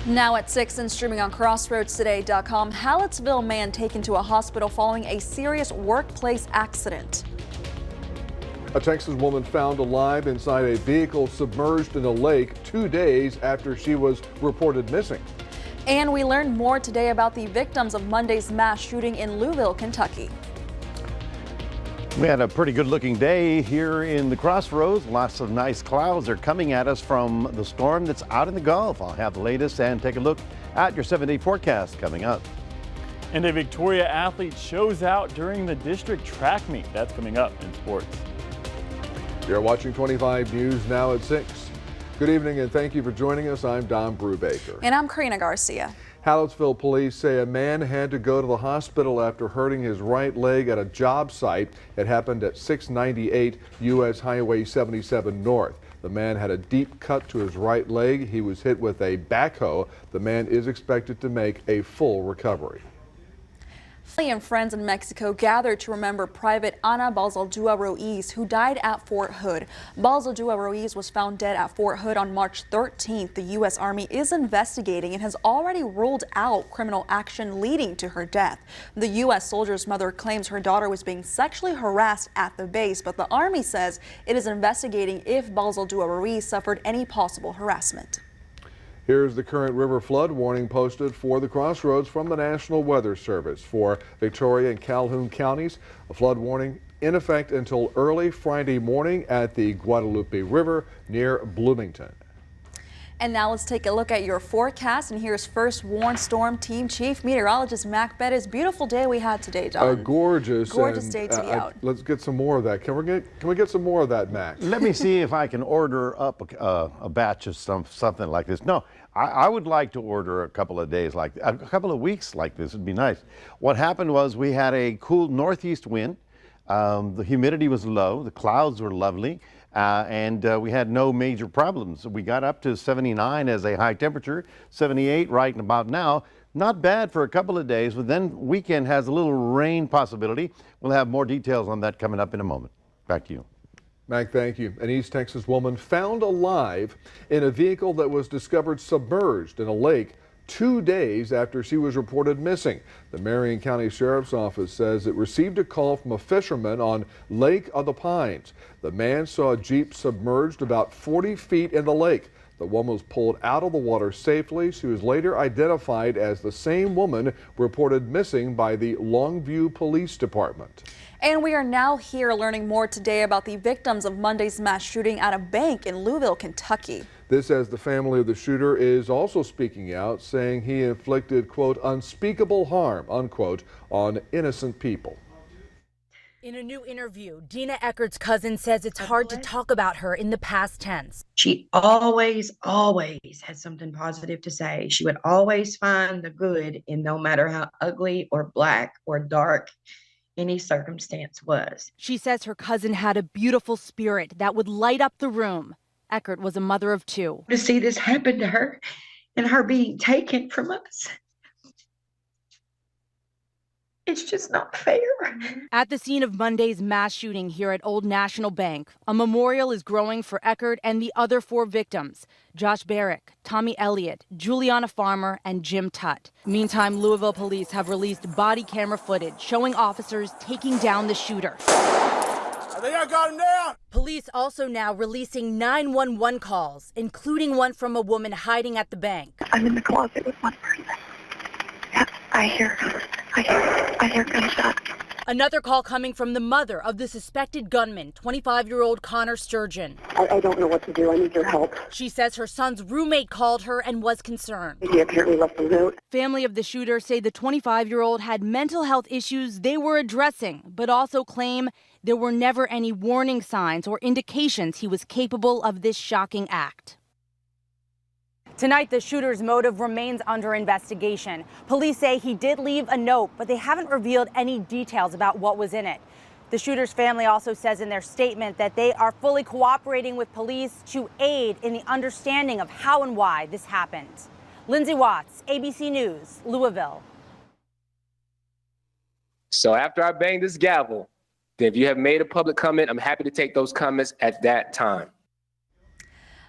Now at 6 and streaming on crossroadstoday.com, Hallettsville man taken to a hospital following a serious workplace accident. A Texas woman found alive inside a vehicle submerged in a lake 2 days after she was reported missing. And we learned more today about the victims of Monday's mass shooting in Louisville, Kentucky. We had a pretty good looking day here in the Crossroads. Lots of nice clouds are coming at us from the storm that's out in the Gulf. I'll have the latest and take a look at your 7-day forecast coming up. And a Victoria athlete shows out during the district track meet. That's coming up in sports. You're watching 25 News now at 6. Good evening and thank you for joining us. I'm Don Brubaker. And I'm Karina Garcia. Hallettsville police say a man had to go to the hospital after hurting his right leg at a job site. It happened at 698 U.S. Highway 77 North. The man had a deep cut to his right leg. He was hit with a backhoe. The man is expected to make a full recovery. Family and friends in Mexico gathered to remember Private Ana Balzaldua Ruiz, who died at Fort Hood. Balzaldua Ruiz was found dead at Fort Hood on March 13th. The U.S. Army is investigating and has already ruled out criminal action leading to her death. The U.S. soldier's mother claims her daughter was being sexually harassed at the base, but the Army says it is investigating if Balzaldua Ruiz suffered any possible harassment. Here's the current river flood warning posted for the Crossroads from the National Weather Service for Victoria and Calhoun counties. A flood warning in effect until early Friday morning at the Guadalupe River near Bloomington. And now let's take a look at your forecast. And here's First Warn Storm Team Chief Meteorologist Mac Bettis. Beautiful day we had today, Don. Gorgeous day to be out. Let's get some more of that. Can we get some more of that, Mac? Let me see if I can order up a batch of something like this. No, I would like to order a couple of days a couple of weeks like this. Would be nice. What happened was we had a cool northeast wind. The humidity was low. The clouds were lovely. And we had no major problems. We got up to 79 as a high temperature, 78 right about now. Not bad for a couple of days, but then weekend has a little rain possibility. We'll have more details on that coming up in a moment. Back to you. Mac, thank you. An East Texas woman found alive in a vehicle that was discovered submerged in a lake 2 days after she was reported missing. The Marion County Sheriff's Office says it received a call from a fisherman on Lake of the Pines. The man saw a Jeep submerged about 40 feet in the lake. The woman was pulled out of the water safely. She was later identified as the same woman reported missing by the Longview Police Department. And we are now here learning more today about the victims of Monday's mass shooting at a bank in Louisville, Kentucky. This as the family of the shooter is also speaking out, saying he inflicted, quote, unspeakable harm, unquote, on innocent people. In a new interview, Dina Eckert's cousin says it's hard to talk about her in the past tense. She always had something positive to say. She would always find the good in no matter how ugly or black or dark any circumstance was. She says her cousin had a beautiful spirit that would light up the room. Eckert was a mother of 2. To see this happen to her and her being taken from us, it's just not fair. At the scene of Monday's mass shooting here at Old National Bank, a memorial is growing for Eckert and the other 4 victims, Josh Barrick, Tommy Elliott, Juliana Farmer, and Jim Tutt. Meantime, Louisville police have released body camera footage showing officers taking down the shooter. I think I got him down. Police also now releasing 911 calls, including one from a woman hiding at the bank. I'm in the closet with one person. Yeah, I hear gunshots. Another call coming from the mother of the suspected gunman, 25-year-old Connor Sturgeon. I don't know what to do. I need your help. She says her son's roommate called her and was concerned. He apparently left a note. Family of the shooter say the 25-year-old had mental health issues they were addressing, but also claim there were never any warning signs or indications he was capable of this shocking act. Tonight, the shooter's motive remains under investigation. Police say he did leave a note, but they haven't revealed any details about what was in it. The shooter's family also says in their statement that they are fully cooperating with police to aid in the understanding of how and why this happened. Lindsay Watts, ABC News, Louisville. So after I bang this gavel, then if you have made a public comment, I'm happy to take those comments at that time.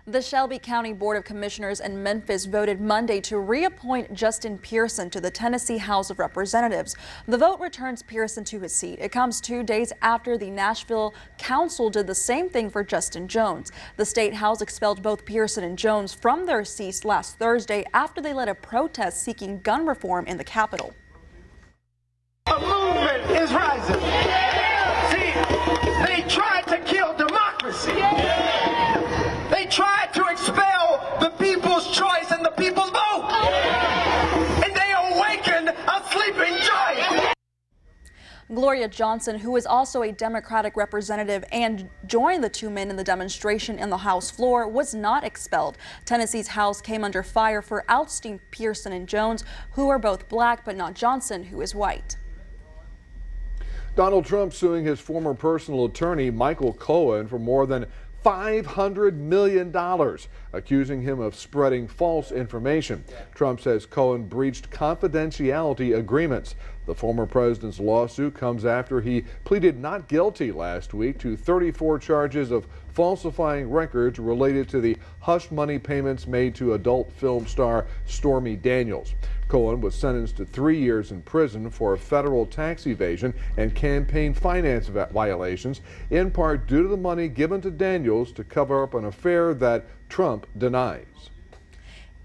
The Shelby County Board of Commissioners in Memphis voted Monday to reappoint Justin Pearson to the Tennessee House of Representatives. The vote returns Pearson to his seat. It comes 2 days after the Nashville Council did the same thing for Justin Jones. The state house expelled both Pearson and Jones from their seats last Thursday after they led a protest seeking gun reform in the Capitol. A movement is rising. See, they tried to kill democracy. They tried to expel the people's choice and the people's vote. And they awakened a sleeping giant. Gloria Johnson, who is also a Democratic representative and joined the two men in the demonstration in the House floor, was not expelled. Tennessee's House came under fire for ousting Pearson and Jones, who are both black, but not Johnson, who is white. Donald Trump suing his former personal attorney, Michael Cohen, for more than $500 million, accusing him of spreading false information. Trump says Cohen breached confidentiality agreements. The former president's lawsuit comes after he pleaded not guilty last week to 34 charges of falsifying records related to the hush money payments made to adult film star Stormy Daniels. Cohen was sentenced to 3 years in prison for federal tax evasion and campaign finance violations, in part due to the money given to Daniels to cover up an affair that Trump denies.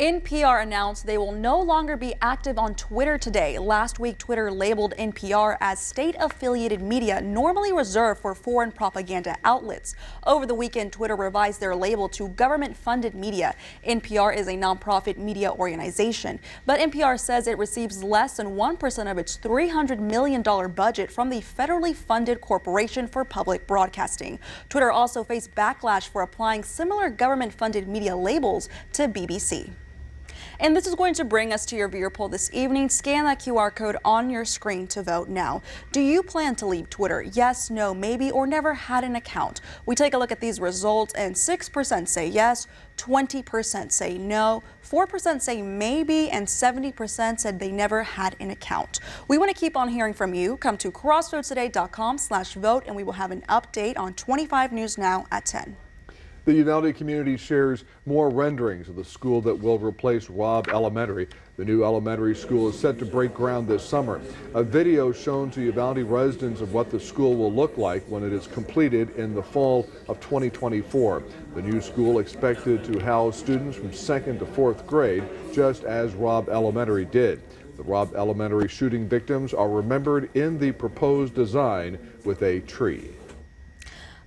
NPR announced they will no longer be active on Twitter today. Last week, Twitter labeled NPR as state-affiliated media normally reserved for foreign propaganda outlets. Over the weekend, Twitter revised their label to government-funded media. NPR is a nonprofit media organization, but NPR says it receives less than 1% of its $300 million budget from the federally funded Corporation for Public Broadcasting. Twitter also faced backlash for applying similar government-funded media labels to BBC. And this is going to bring us to your viewer poll this evening. Scan that QR code on your screen to vote now. Do you plan to leave Twitter? Yes, no, maybe, or never had an account? We take a look at these results, and 6% say yes, 20% say no, 4% say maybe, and 70% said they never had an account. We want to keep on hearing from you. Come to crossroadstoday.com/vote, and we will have an update on 25 News Now at 10. The Uvalde community shares more renderings of the school that will replace Robb Elementary. The new elementary school is set to break ground this summer. A video shown to Uvalde residents of what the school will look like when it is completed in the fall of 2024. The new school expected to house students from 2nd to 4th grade, just as Robb Elementary did. The Robb Elementary shooting victims are remembered in the proposed design with a tree.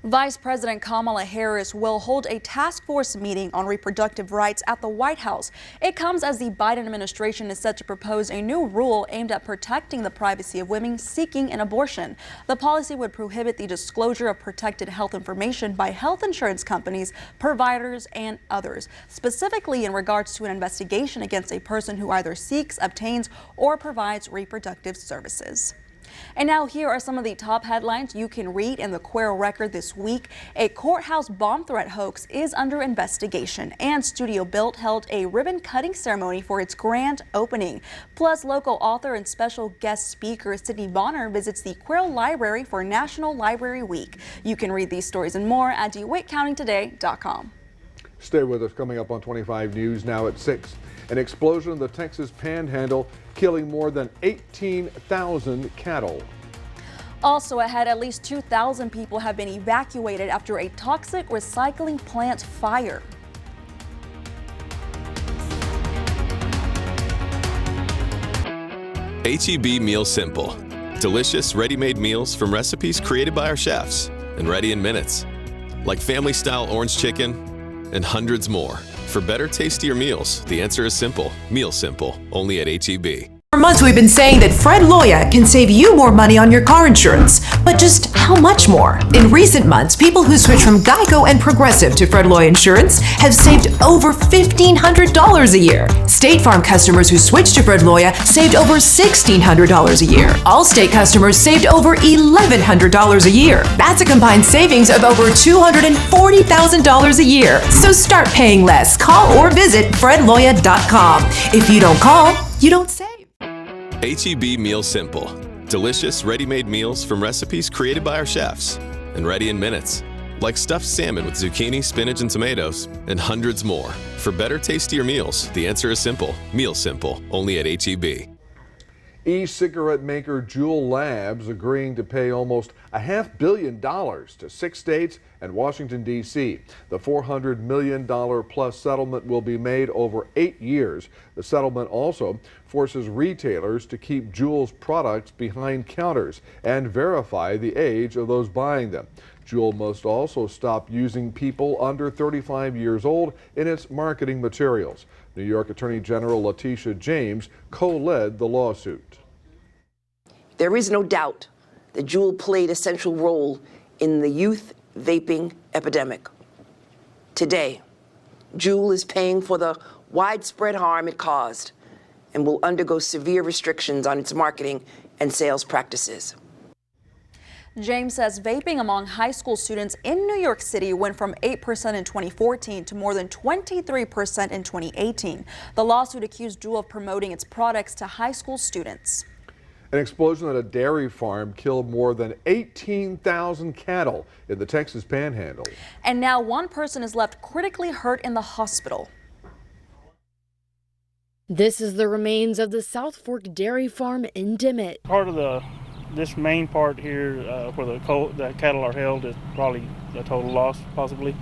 Vice President Kamala Harris will hold a task force meeting on reproductive rights at the White House. It comes as the Biden administration is set to propose a new rule aimed at protecting the privacy of women seeking an abortion. The policy would prohibit the disclosure of protected health information by health insurance companies, providers, and others, specifically in regards to an investigation against a person who either seeks, obtains, or provides reproductive services. And now here are some of the top headlines you can read in the Quail Record this week. A courthouse bomb threat hoax is under investigation, and Studio Built held a ribbon-cutting ceremony for its grand opening. Plus, local author and special guest speaker Sydney Bonner visits the Quail Library for National Library Week. You can read these stories and more at DeWittCountyToday.com. Stay with us. Coming up on 25 News Now at 6. An explosion in the Texas Panhandle, killing more than 18,000 cattle. Also ahead, at least 2,000 people have been evacuated after a toxic recycling plant fire. H-E-B Meal Simple. Delicious, ready-made meals from recipes created by our chefs and ready in minutes. Like family-style orange chicken and hundreds more. For better, tastier meals, the answer is simple. Meal Simple, only at H-E-B. For months we've been saying that Fred Loya can save you more money on your car insurance, but just how much more? In recent months, people who switched from Geico and Progressive to Fred Loya Insurance have saved over $1,500 a year. State Farm customers who switched to Fred Loya saved over $1,600 a year. Allstate customers saved over $1,100 a year. That's a combined savings of over $240,000 a year. So start paying less. Call or visit fredloya.com. If you don't call, you don't save. H-E-B Meal Simple. Delicious, ready-made meals from recipes created by our chefs and ready in minutes. like stuffed salmon with zucchini, spinach, and tomatoes, and hundreds more. For better, tastier meals, the answer is simple. Meal Simple, only at H-E-B. E-cigarette maker Juul Labs agreeing to pay almost $500 million to 6 states and Washington, D.C. The $400 million plus settlement will be made over 8 years. The settlement also forces retailers to keep Juul's products behind counters and verify the age of those buying them. Juul must also stop using people under 35 years old in its marketing materials. New York Attorney General Letitia James co-led the lawsuit. There is no doubt that Juul played a central role in the youth vaping epidemic. Today, Juul is paying for the widespread harm it caused and will undergo severe restrictions on its marketing and sales practices. James says vaping among high school students in New York City went from 8% in 2014 to more than 23% in 2018. The lawsuit accused Juul of promoting its products to high school students. An explosion at a dairy farm killed more than 18,000 cattle in the Texas Panhandle. And now one person is left critically hurt in the hospital. This is the remains of the South Fork Dairy Farm in Dimmitt. Part of this main part here where the cattle are held is probably a total loss, possibly.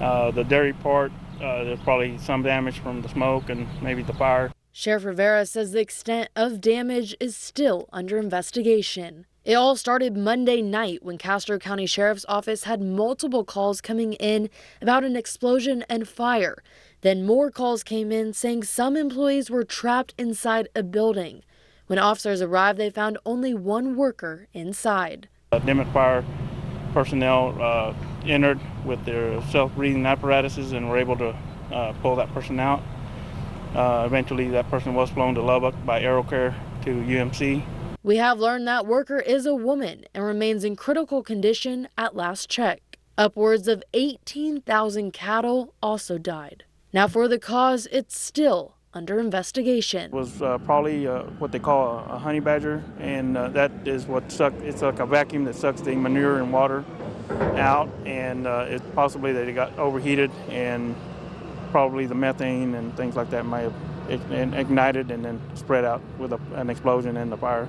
The dairy part, there's probably some damage from the smoke and maybe the fire. Sheriff Rivera says the extent of damage is still under investigation. It all started Monday night when Castro County Sheriff's Office had multiple calls coming in about an explosion and fire. Then more calls came in saying some employees were trapped inside a building. When officers arrived, they found only one worker inside. Dimmitt Fire personnel entered with their self-breathing apparatuses and were able to pull that person out. Eventually, that person was flown to Lubbock by AeroCare to UMC. We have learned that worker is a woman and remains in critical condition at last check. Upwards of 18,000 cattle also died. Now for the cause, it's still under investigation. It was probably what they call a honey badger, and that is what sucked. It's like a vacuum that sucks the manure and water out, and it's possibly that it got overheated, and probably the methane and things like that may have ignited and then spread out with an explosion and the fire.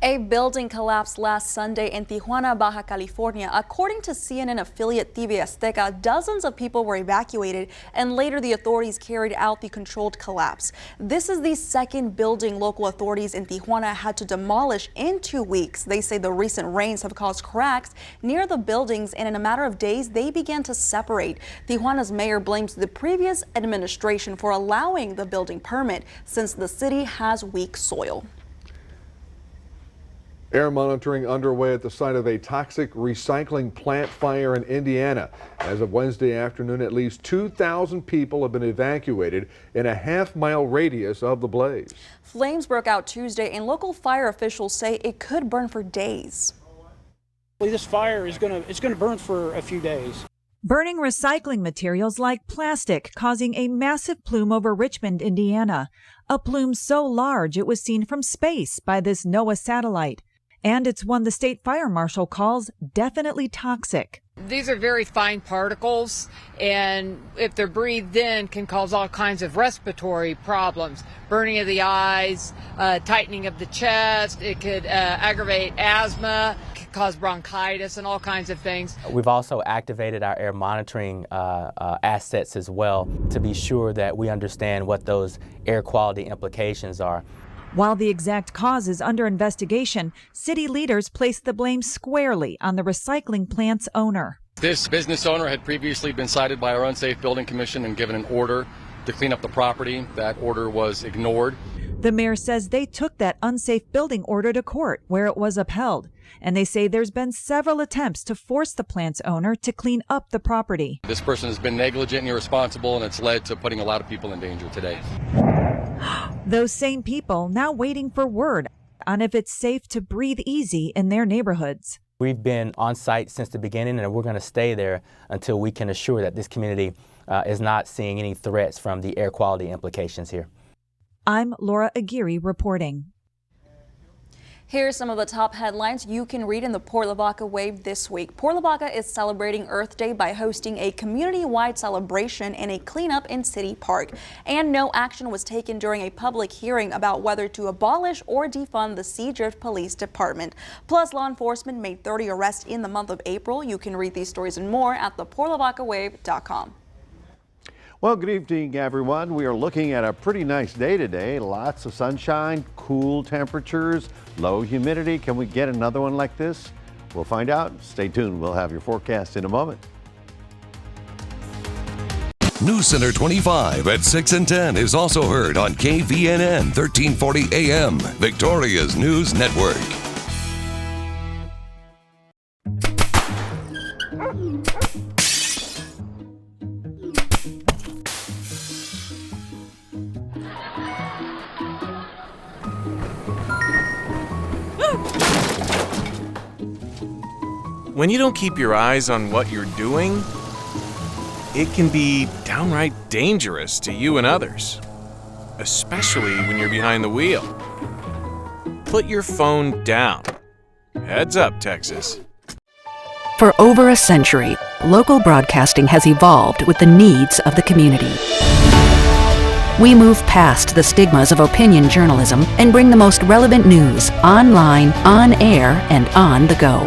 A building collapsed last Sunday in Tijuana, Baja California. According to CNN affiliate TV Azteca, dozens of people were evacuated and later the authorities carried out the controlled collapse. This is the second building local authorities in Tijuana had to demolish in 2 weeks. They say the recent rains have caused cracks near the buildings and in a matter of days they began to separate. Tijuana's mayor blames the previous administration for allowing the building permit since the city has weak soil. Air monitoring underway at the site of a toxic recycling plant fire in Indiana. As of Wednesday afternoon, at least 2,000 people have been evacuated in a half-mile radius of the blaze. Flames broke out Tuesday and local fire officials say it could burn for days. This fire is going to burn for a few days. Burning recycling materials like plastic, causing a massive plume over Richmond, Indiana. A plume so large it was seen from space by this NOAA satellite. And it's one the state fire marshal calls definitely toxic. These are very fine particles, and if they're breathed in, can cause all kinds of respiratory problems. Burning of the eyes, tightening of the chest, it could aggravate asthma, could cause bronchitis and all kinds of things. We've also activated our air monitoring assets as well to be sure that we understand what those air quality implications are. While the exact cause is under investigation, city leaders placed the blame squarely on the recycling plant's owner. This business owner had previously been cited by our Unsafe Building Commission and given an order to clean up the property. That order was ignored. The mayor says they took that unsafe building order to court, where it was upheld. And they say there's been several attempts to force the plant's owner to clean up the property. This person has been negligent and irresponsible, and it's led to putting a lot of people in danger today. Those same people now waiting for word on if it's safe to breathe easy in their neighborhoods. We've been on site since the beginning, and we're going to stay there until we can assure that this community is not seeing any threats from the air quality implications here. I'm Laura Aguirre reporting. Here's some of the top headlines you can read in the Port Lavaca Wave this week. Port Lavaca is celebrating Earth Day by hosting a community-wide celebration and a cleanup in City Park. And no action was taken during a public hearing about whether to abolish or defund the Seadrift Police Department. Plus, law enforcement made 30 arrests in the month of April. You can read these stories and more at theportlavacawave.com. Well, good evening, everyone. We are looking at a pretty nice day today. Lots of sunshine, cool temperatures, low humidity. Can we get another one like this? We'll find out. Stay tuned. We'll have your forecast in a moment. News Center 25 at 6 and 10 is also heard on KVNN 1340 AM, Victoria's News Network. When you don't keep your eyes on what you're doing, it can be downright dangerous to you and others, especially when you're behind the wheel. Put your phone down. Heads up, Texas. For over a century, local broadcasting has evolved with the needs of the community. We move past the stigmas of opinion journalism and bring the most relevant news online, on air, and on the go.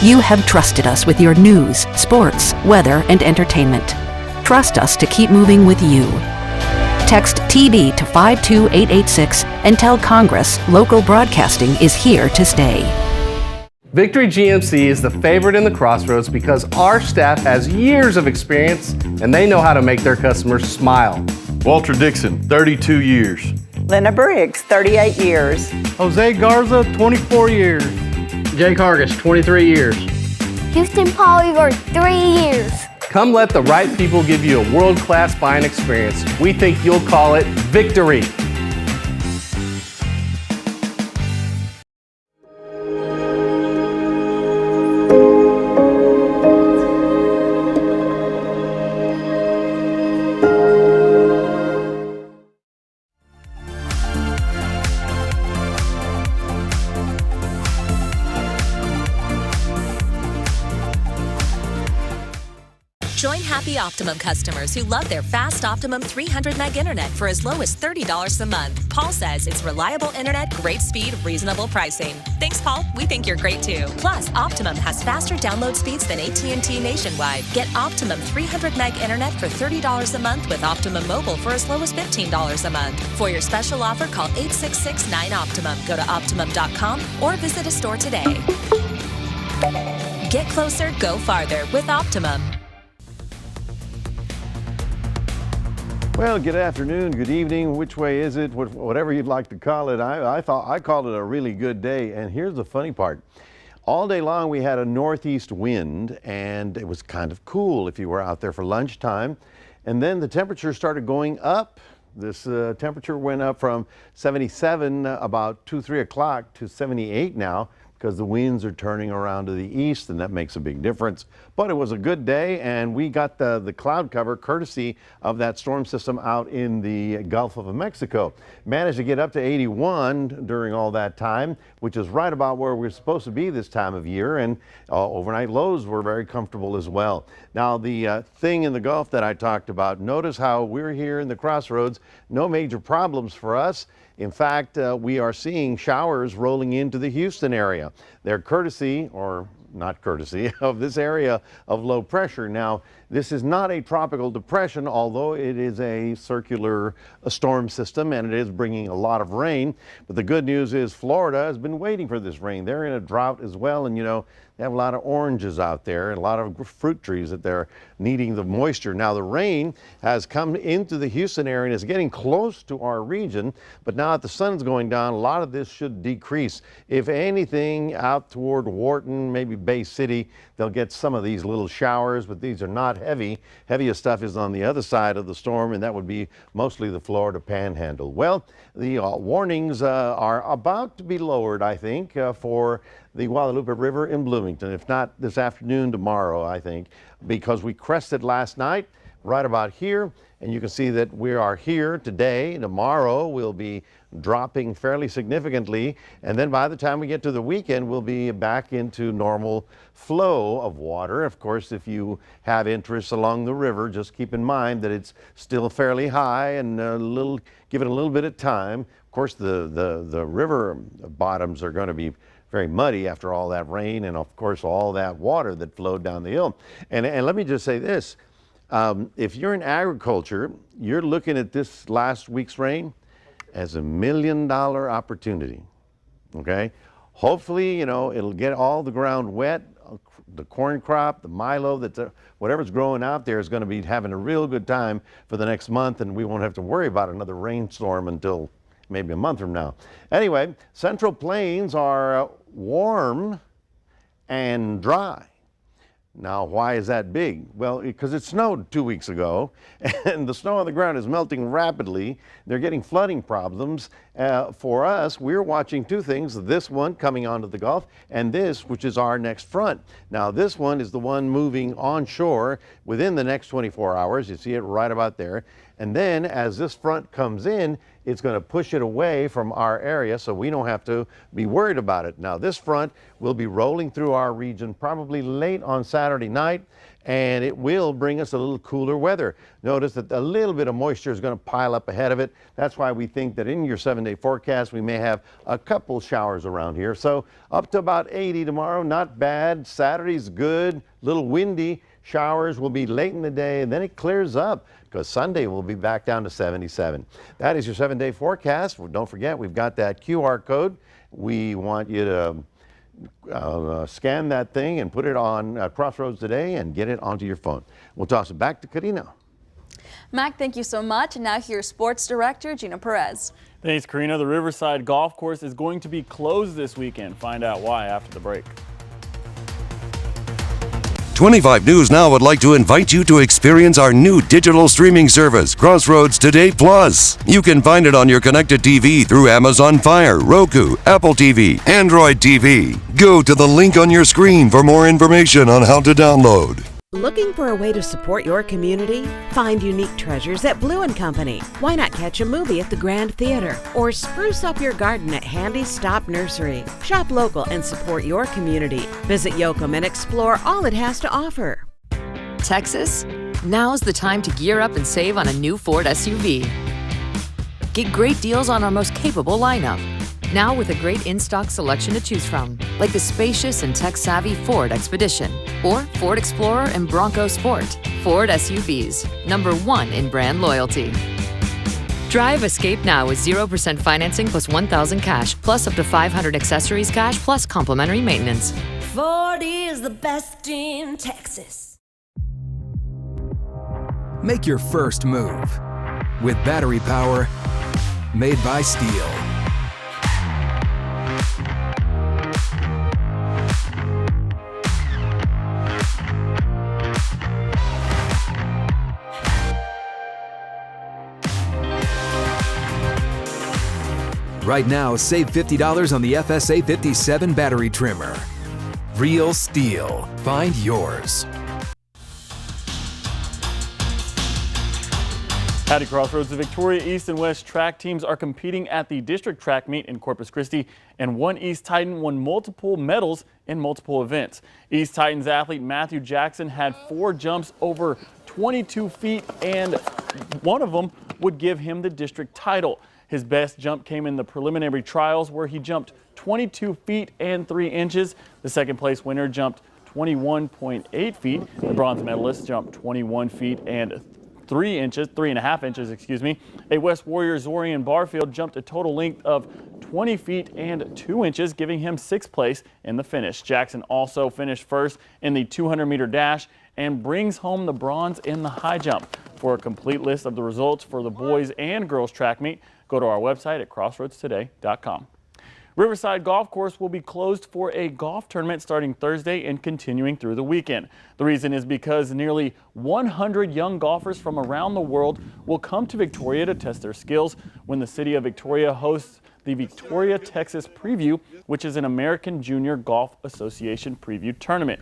You have trusted us with your news, sports, weather, and entertainment. Trust us to keep moving with you. Text TB to 52886 and tell Congress local broadcasting is here to stay. Victory GMC is the favorite in the Crossroads because our staff has years of experience and they know how to make their customers smile. Walter Dixon, 32 years. Linda Briggs, 38 years. Jose Garza, 24 years. Jake Hargis, 23 years. Houston Polyver, 3 years. Come let the right people give you a world-class buying experience. We think you'll call it victory. Join happy Optimum customers who love their fast Optimum 300 meg internet for as low as $30 a month. Paul says it's reliable internet, great speed, reasonable pricing. Thanks, Paul. We think you're great too. Plus, Optimum has faster download speeds than AT&T nationwide. Get Optimum 300 meg internet for $30 a month with Optimum Mobile for as low as $15 a month. For your special offer, call 866-9-OPTIMUM. Go to Optimum.com or visit a store today. Get closer, go farther with Optimum. Well, good afternoon, good evening, which way is it, whatever you'd like to call it. I called it a really good day, and here's the funny part. All day long we had a northeast wind, and it was kind of cool if you were out there for lunchtime, and then the temperature started going up. This temperature went up from 77 about 2-3 o'clock to 78 now, because the winds are turning around to the east, and that makes a big difference. But it was a good day, and we got the cloud cover courtesy of that storm system out in the Gulf of Mexico. Managed to get up to 81 during all that time, which is right about where we're supposed to be this time of year, and overnight lows were very comfortable as well. Now, the thing in the Gulf that I talked about, notice how we're here in the Crossroads, no major problems for us. In fact, we are seeing showers rolling into the Houston area. They're courtesy, or not courtesy, of this area of low pressure. Now, this is not a tropical depression, although it is a circular storm system and it is bringing a lot of rain. But the good news is Florida has been waiting for this rain. They're in a drought as well, and you know, they have a lot of oranges out there and a lot of fruit trees that they're needing the moisture. Now, the rain has come into the Houston area and is getting close to our region, but now that the sun's going down, a lot of this should decrease. If anything, out toward Wharton, maybe Bay City, they'll get some of these little showers, but these are not heavy. Heaviest stuff is on the other side of the storm, and that would be mostly the Florida Panhandle. Well, the warnings are about to be lowered, I think, for the Guadalupe River in Bloomington, if not this afternoon, tomorrow, I think, because we crested last night. right about here. And you can see that we are here today. Tomorrow we'll be dropping fairly significantly. And then by the time we get to the weekend, we'll be back into normal flow of water. Of course, if you have interests along the river, just keep in mind that it's still fairly high and give it a little bit of time. Of course, the river bottoms are going to be very muddy after all that rain and of course all that water that flowed down the hill. And let me just say this. If you're in agriculture, you're looking at this last week's rain as $1 million opportunity, okay? Hopefully, you know, it'll get all the ground wet. The corn crop, the milo, whatever's growing out there is going to be having a real good time for the next month, and we won't have to worry about another rainstorm until maybe a month from now. Anyway, Central Plains are warm and dry. Now, why is that big? Well, because it snowed 2 weeks ago, and the snow on the ground is melting rapidly. They're getting flooding problems. For us, we're watching two things, this one coming onto the Gulf, and this, which is our next front. Now, this one is the one moving onshore within the next 24 hours. You see it right about there. And then, as this front comes in, it's going to push it away from our area, so we don't have to be worried about it. Now, this front will be rolling through our region probably late on Saturday night, and it will bring us a little cooler weather. Notice that a little bit of moisture is going to pile up ahead of it. That's why we think that in your 7-day forecast, we may have a couple showers around here. So up to about 80 tomorrow, not bad. Saturday's good, little windy. Showers will be late in the day, and then it clears up because Sunday will be back down to 77. That is your 7-day forecast. Well, don't forget, we've got that QR code. We want you to scan that thing and put it on Crossroads Today and get it onto your phone. We'll toss it back to Karina. Mac, thank you so much. And now here's Sports Director Gina Perez. Thanks, Karina. The Riverside Golf Course is going to be closed this weekend. Find out why after the break. 25 News Now would like to invite you to experience our new digital streaming service, Crossroads Today Plus. You can find it on your connected TV through Amazon Fire, Roku, Apple TV, Android TV. Go to the link on your screen for more information on how to download. Looking for a way to support your community? Find unique treasures at Blue & Company. Why not catch a movie at the Grand Theater or spruce up your garden at Handy Stop Nursery? Shop local and support your community. Visit Yoakum and explore all it has to offer. Texas? Now's the time to gear up and save on a new Ford SUV. Get great deals on our most capable lineup. Now with a great in-stock selection to choose from, like the spacious and tech-savvy Ford Expedition or Ford Explorer and Bronco Sport. Ford SUVs, #1 in brand loyalty. Drive Escape now with 0% financing plus $1,000 cash, plus up to $500 accessories cash, plus complimentary maintenance. Ford is the best in Texas. Make your first move with battery power made by Steel. Right now, save $50 on the FSA 57 battery trimmer. Real Steel. Find yours. Howdy Crossroads. The Victoria East and West track teams are competing at the district track meet in Corpus Christi, and one East Titan won multiple medals in multiple events. East Titans athlete Matthew Jackson had 4 jumps over 22 feet, and one of them would give him the district title. His best jump came in the preliminary trials, where he jumped 22 feet and 3 inches. The second place winner jumped 21.8 feet. The bronze medalist jumped 21 feet and 3.5 inches, excuse me. A West Warrior, Zorian Barfield, jumped a total length of 20 feet and 2 inches, giving him 6th place in the finish. Jackson also finished first in the 200-meter dash and brings home the bronze in the high jump. For a complete list of the results for the boys and girls track meet, go to our website at crossroadstoday.com. Riverside Golf Course will be closed for a golf tournament starting Thursday and continuing through the weekend. The reason is because nearly 100 young golfers from around the world will come to Victoria to test their skills when the city of Victoria hosts the Victoria Texas Preview, which is an American Junior Golf Association preview tournament.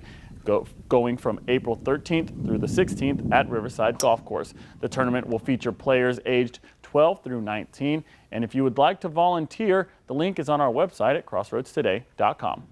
going from April 13th through the 16th at Riverside Golf Course. The tournament will feature players aged 12 through 19. And if you would like to volunteer, the link is on our website at crossroadstoday.com.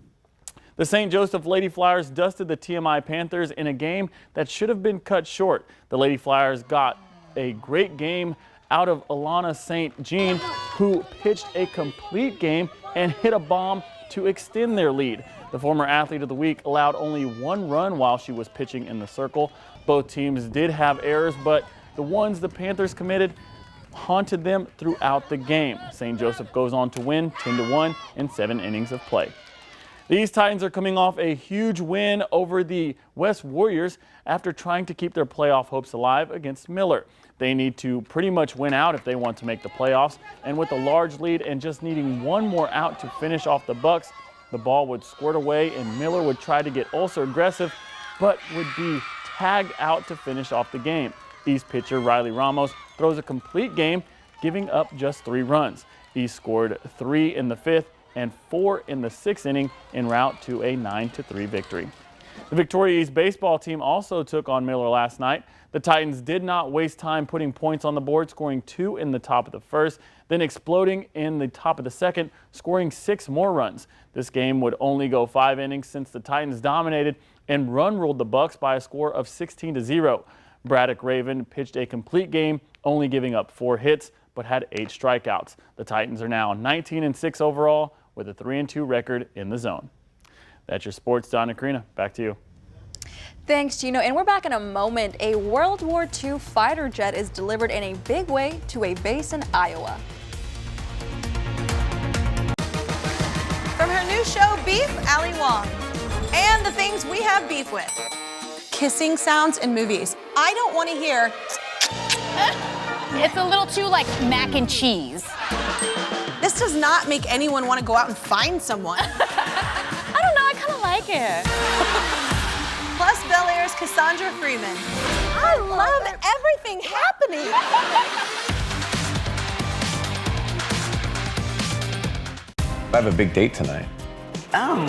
The St. Joseph Lady Flyers dusted the TMI Panthers in a game that should have been cut short. The Lady Flyers got a great game out of Alana St. Jean, who pitched a complete game and hit a bomb to extend their lead. The former Athlete of the Week allowed only 1 run while she was pitching in the circle. Both teams did have errors, but the ones the Panthers committed haunted them throughout the game. St. Joseph goes on to win 10-1 in 7 innings of play. The East Titans are coming off a huge win over the West Warriors after trying to keep their playoff hopes alive against Miller. They need to pretty much win out if they want to make the playoffs, and with a large lead and just needing 1 more out to finish off the Bucks, the ball would squirt away and Miller would try to get also aggressive, but would be tagged out to finish off the game. East pitcher Riley Ramos throws a complete game, giving up just 3 runs. East scored 3 in the 5th and 4 in the 6th inning en route to a 9-3 victory. The Victoria East baseball team also took on Miller last night. The Titans did not waste time putting points on the board, scoring 2 in the top of the 1st, then exploding in the top of the 2nd, scoring 6 more runs. This game would only go 5 innings since the Titans dominated and run-ruled the Bucks by a score of 16-0. Braddock Raven pitched a complete game, only giving up 4 hits, but had 8 strikeouts. The Titans are now 19-6 overall with a 3-2 record in the zone. That's your sports, Donna Karina. Back to you. Thanks, Gino. And we're back in a moment. A World War II fighter jet is delivered in a big way to a base in Iowa. From her new show, Beef, Ali Wong. And the things we have beef with. Kissing sounds in movies. I don't want to hear. It's a little too like mac and cheese. This does not make anyone want to go out and find someone. I don't know, I kind of like it. Plus Bel Air's Cassandra Freeman. I love everything happening. I have a big date tonight. Oh.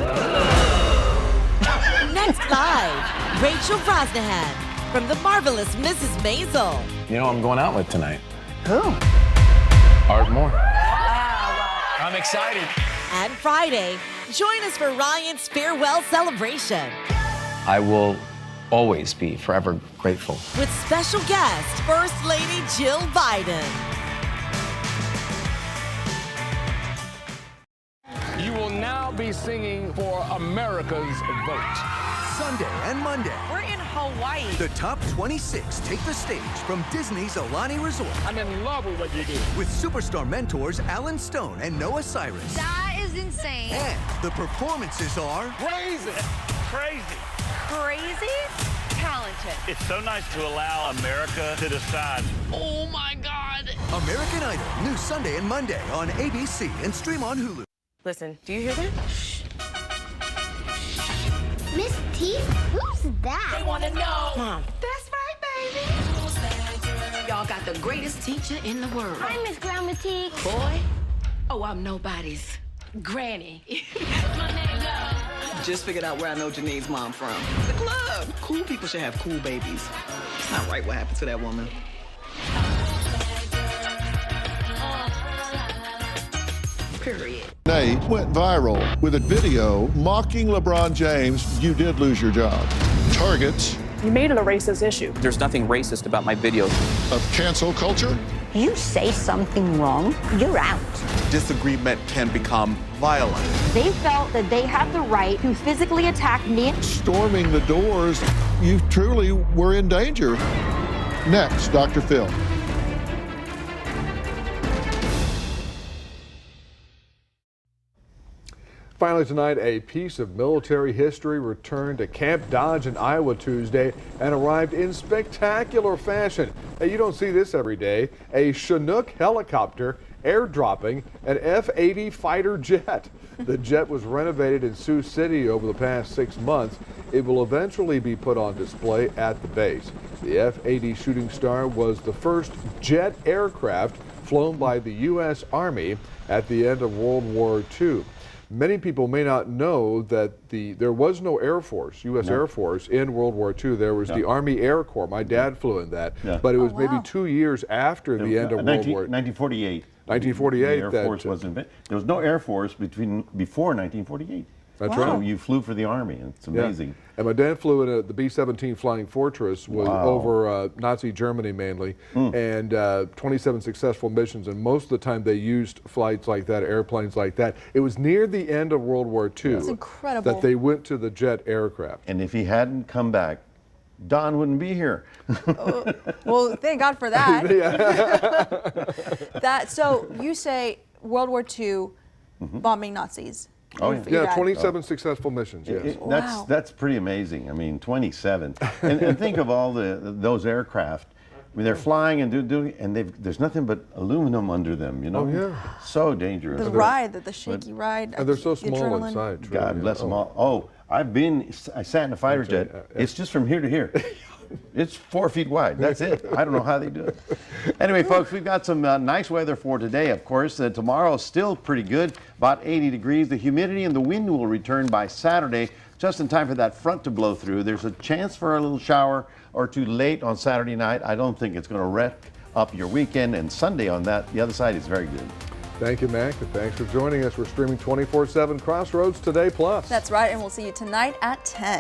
Next live, Rachel Brosnahan from The Marvelous Mrs. Maisel. You know who I'm going out with tonight? Who? Ardmore. I'm excited. And Friday, join us for Ryan's farewell celebration I will always be forever grateful. with special guest, First Lady Jill Biden. You will now be singing for America's vote. Sunday and Monday, We're in Hawaii. the top 26 take the stage from Disney's Aulani Resort. I'm in love with what you do. With superstar mentors Alan Stone and Noah Cyrus. That is insane. And the performances are Crazy. Crazy. Crazy? Talented. It's so nice to allow America to decide. Oh my God. American Idol, new Sunday and Monday on ABC and stream on Hulu. Listen, do you hear that? Miss T? Who's that? They wanna know. Mom. That's right, baby. Y'all got the greatest teacher in the world. Hi, Miss Grandma T. Boy, oh, I'm nobody's granny. Just figured out where I know Janine's mom from. The club. Cool people should have cool babies. It's not right what happened to that woman. Period. Nate went viral with a video mocking LeBron James. You did lose your job. Targets You made it a racist issue. There's nothing racist about my videos. of cancel culture. You say something wrong, you're out. Disagreement can become violent. They felt that they had the right to physically attack me. Storming the doors, you truly were in danger. Next, Dr. Phil. Finally tonight, a piece of military history returned to Camp Dodge in Iowa Tuesday and arrived in spectacular fashion. Now, you don't see this every day. A Chinook helicopter airdropping an F-80 fighter jet. The jet was renovated in Sioux City over the past 6 months. It will eventually be put on display at the base. The F-80 Shooting Star was the first jet aircraft flown by the U.S. Army at the end of World War II. Many people may not know that there was no Air Force, U.S. Air Force, in World War II. There was the Army Air Corps. My dad flew in that, but it was maybe 2 years after the end of World War II. 1948. 1948. The Air Force was invented. There was no Air Force before 1948. That's So right. you flew for the Army. It's amazing. Yeah. And my dad flew in the B-17 Flying Fortress, was over Nazi Germany mainly, and 27 successful missions. And most of the time they used flights like that, airplanes like that. It was near the end of World War II that they went to the jet aircraft. And if he hadn't come back, Don wouldn't be here. Well, thank God for that. So you say World War II bombing Nazis. Oh, yeah, 27 successful missions, yes. That's pretty amazing. I mean, 27. and think of all those aircraft. I mean, they're flying and there's nothing but aluminum under them, you know? Oh, yeah. So dangerous. The shaky ride. And they're so small inside. Truly. God bless them all. Oh, I sat in a fighter jet. It's just from here to here. It's 4 feet wide. That's it. I don't know how they do it. Anyway, folks, we've got some nice weather for today, of course. Tomorrow is still pretty good, about 80 degrees. The humidity and the wind will return by Saturday, just in time for that front to blow through. There's a chance for a little shower or two late on Saturday night. I don't think it's going to wreck up your weekend. And Sunday on the other side is very good. Thank you, Mac, and thanks for joining us. We're streaming 24/7 Crossroads Today Plus. That's right, and we'll see you tonight at 10.